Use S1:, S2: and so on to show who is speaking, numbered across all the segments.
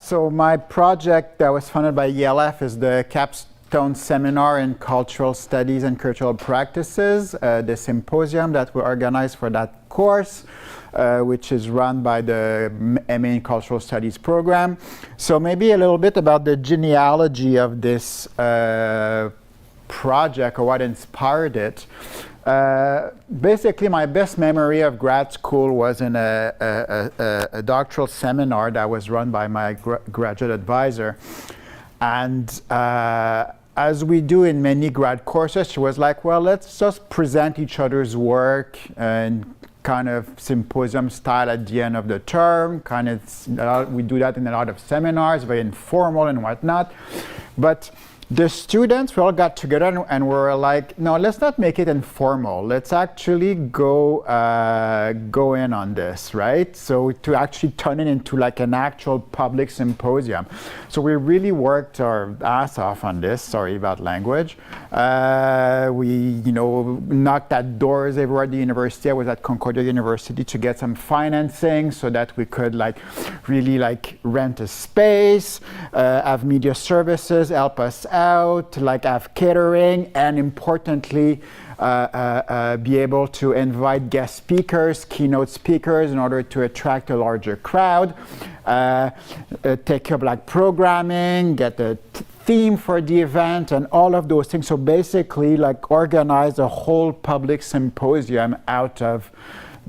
S1: So my project that was funded by ELF is the Capstone Seminar in Cultural Studies and Curatorial Practices, the symposium that we organized for that course, which is run by the MA in Cultural Studies program. So maybe a little bit about the genealogy of this project or what inspired it. Basically, my best memory of grad school was in a doctoral seminar that was run by my graduate advisor. And as we do in many grad courses, she was like, well, let's just present each other's work in kind of symposium style at the end of the term. We do that in a lot of seminars, very informal and whatnot. But the students, we all got together and were like, no, let's not make it informal. Let's actually go in on this, right? So to actually turn it into like an actual public symposium. So we really worked our ass off on this. Sorry about language. We, knocked at doors everywhere at the university. I was at Concordia University to get some financing so that we could really rent a space, have media services help us out, have catering, and importantly, be able to invite guest speakers, keynote speakers in order to attract a larger crowd, take care of programming, get the theme for the event, and all of those things. So basically, organize a whole public symposium out of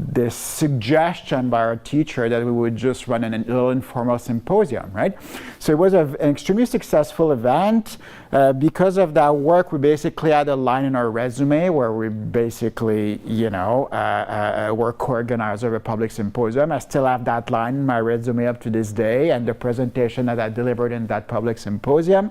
S1: this suggestion by our teacher that we would just run a little informal symposium, right? So it was an extremely successful event. Because of that work, we basically had a line in our resume where we basically, were co-organizer of a public symposium. I still have that line in my resume up to this day, and the presentation that I delivered in that public symposium.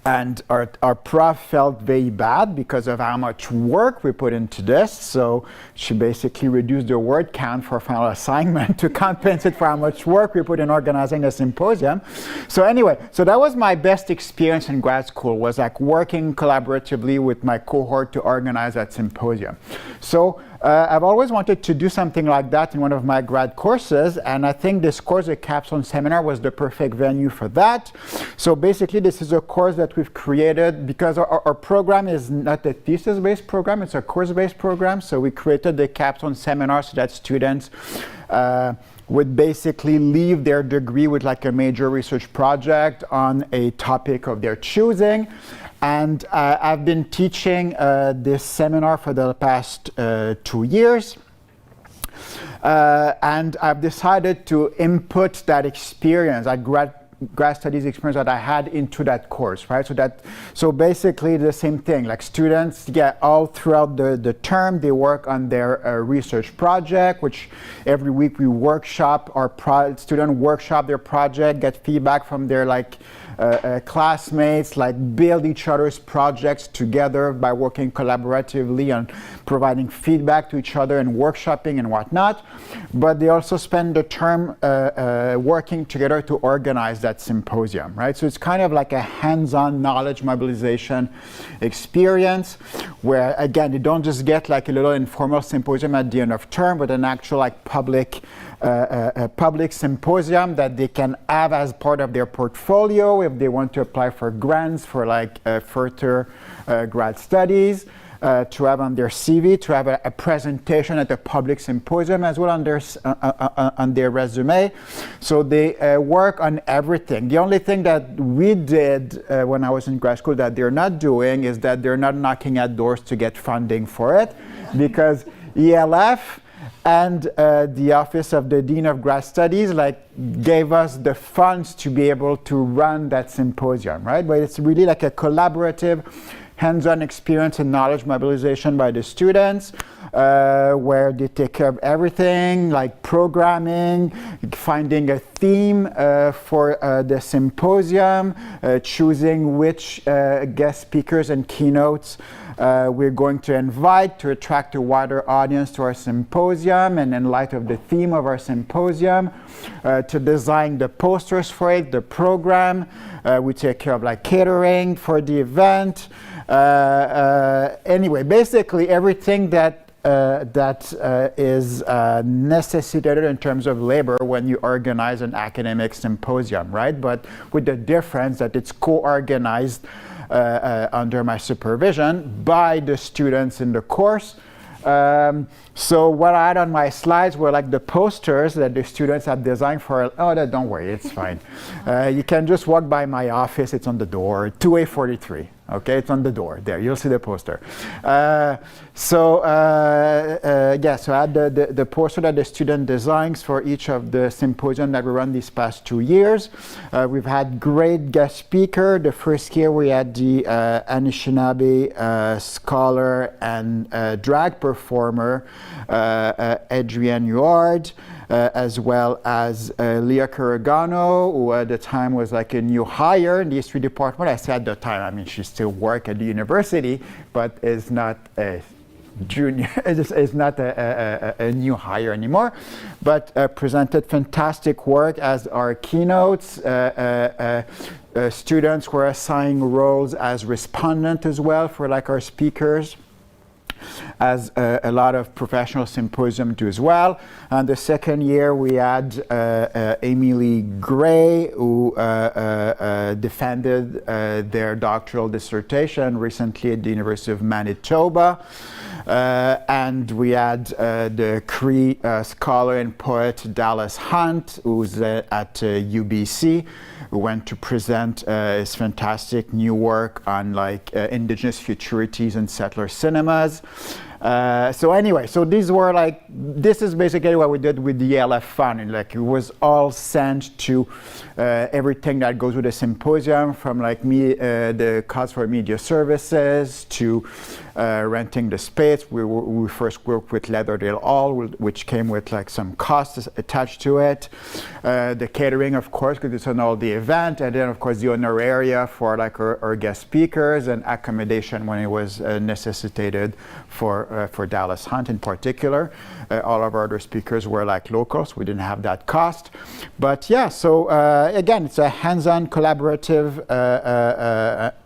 S1: And our prof felt very bad because of how much work we put into this. So she basically reduced the word count for final assignment to compensate for how much work we put in organizing a symposium. So anyway, so that was my best experience in grad school, was working collaboratively with my cohort to organize that symposium. So I've always wanted to do something like that in one of my grad courses, and I think this course, the Capstone Seminar, was the perfect venue for that. So basically, this is a course that we've created because our program is not a thesis-based program, it's a course-based program. So we created the Capstone Seminar so that students would basically leave their degree with a major research project on a topic of their choosing. And I've been teaching this seminar for the past 2 years. And I've decided to input that experience, that grad studies experience that I had into that course, right? So basically the same thing, students, all throughout the term, they work on their research project, which every week we workshop, student workshop their project, get feedback from their classmates, build each other's projects together by working collaboratively on providing feedback to each other and workshopping and whatnot. But they also spend the term working together to organize that symposium, right? So it's kind of like a hands-on knowledge mobilization experience where, again, you don't just get a little informal symposium at the end of term, but an actual public symposium that they can have as part of their portfolio if they want to apply for grants for further grad studies, to have on their CV, to have a presentation at a public symposium as well on their resume. So they work on everything. The only thing that we did when I was in grad school that they're not doing is that they're not knocking at doors to get funding for it, because ELF and the Office of the Dean of Grad Studies gave us the funds to be able to run that symposium, right? But it's really a collaborative, hands-on experience and knowledge mobilization by the students, where they take care of everything, programming, finding a theme for the symposium, choosing which guest speakers and keynotes we're going to invite to attract a wider audience to our symposium, and in light of the theme of our symposium, to design the posters for it, the program. We take care of catering for the event. Anyway, basically everything that that is necessitated in terms of labor when you organize an academic symposium, right? But with the difference that it's co-organized under my supervision by the students in the course. So what I had on my slides were like the posters that the students had designed for. Oh, don't worry, it's fine. You can just walk by my office. It's on the door, 2A43. Okay, it's on the door. There, you'll see the poster. So I had the poster that the student designs for each of the symposium that we run these past 2 years. We've had great guest speaker. The first year we had the Anishinaabe scholar and drag performer, Adrienne Huard. As well as Leah Caragano, who at the time was like a new hire in the history department. I said at the time, I mean, she still works at the university, but is not a junior, is not a new hire anymore, but presented fantastic work as our keynotes. Students were assigning roles as respondent as well for like our speakers, as a lot of professional symposium do as well. And the second year we had Emily Gray, who defended their doctoral dissertation recently at the University of Manitoba. And we had the Cree scholar and poet Dallas Hunt, who's at UBC, who went to present his fantastic new work on like indigenous futurities and settler cinemas. So anyway, so these were like, this is basically what we did with the ELF fund. And like it was all sent to everything that goes with the symposium, from like the cost for media services to renting the space. We first worked with Leatherdale Hall, which came with like some costs attached to it. The catering, of course, because it's an all-day event, and then of course the honoraria for like our guest speakers, and accommodation when it was necessitated for Dallas Hunt in particular. All of our other speakers were like locals. We didn't have that cost. But yeah, so again, it's a hands-on collaborative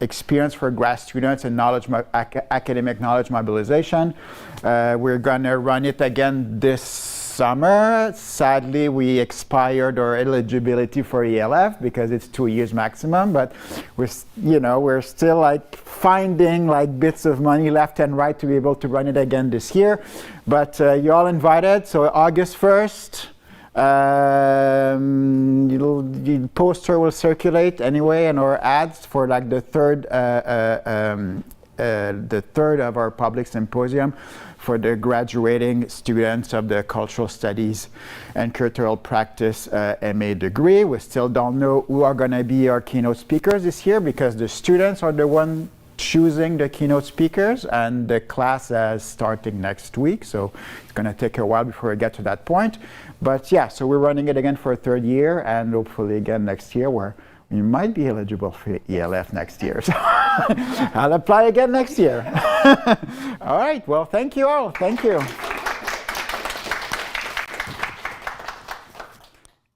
S1: experience for grad students and academic knowledge mobilization. We're gonna run it again this summer. Sadly, we expired our eligibility for ELF because it's 2 years maximum, but we're still like finding like bits of money left and right to be able to run it again this year. But you're all invited. So August 1st, the poster will circulate anyway, and our ads for like the third of our public symposium for the graduating students of the Cultural Studies and Curatorial Practice MA degree. We still don't know who are going to be our keynote speakers this year, because the students are the one choosing the keynote speakers, and the class is starting next week, so it's going to take a while before we get to that point. But yeah, so we're running it again for a third year, and hopefully again next year, where you might be eligible for ELF next year. So I'll apply again next year. All right, well, thank you all. Thank you.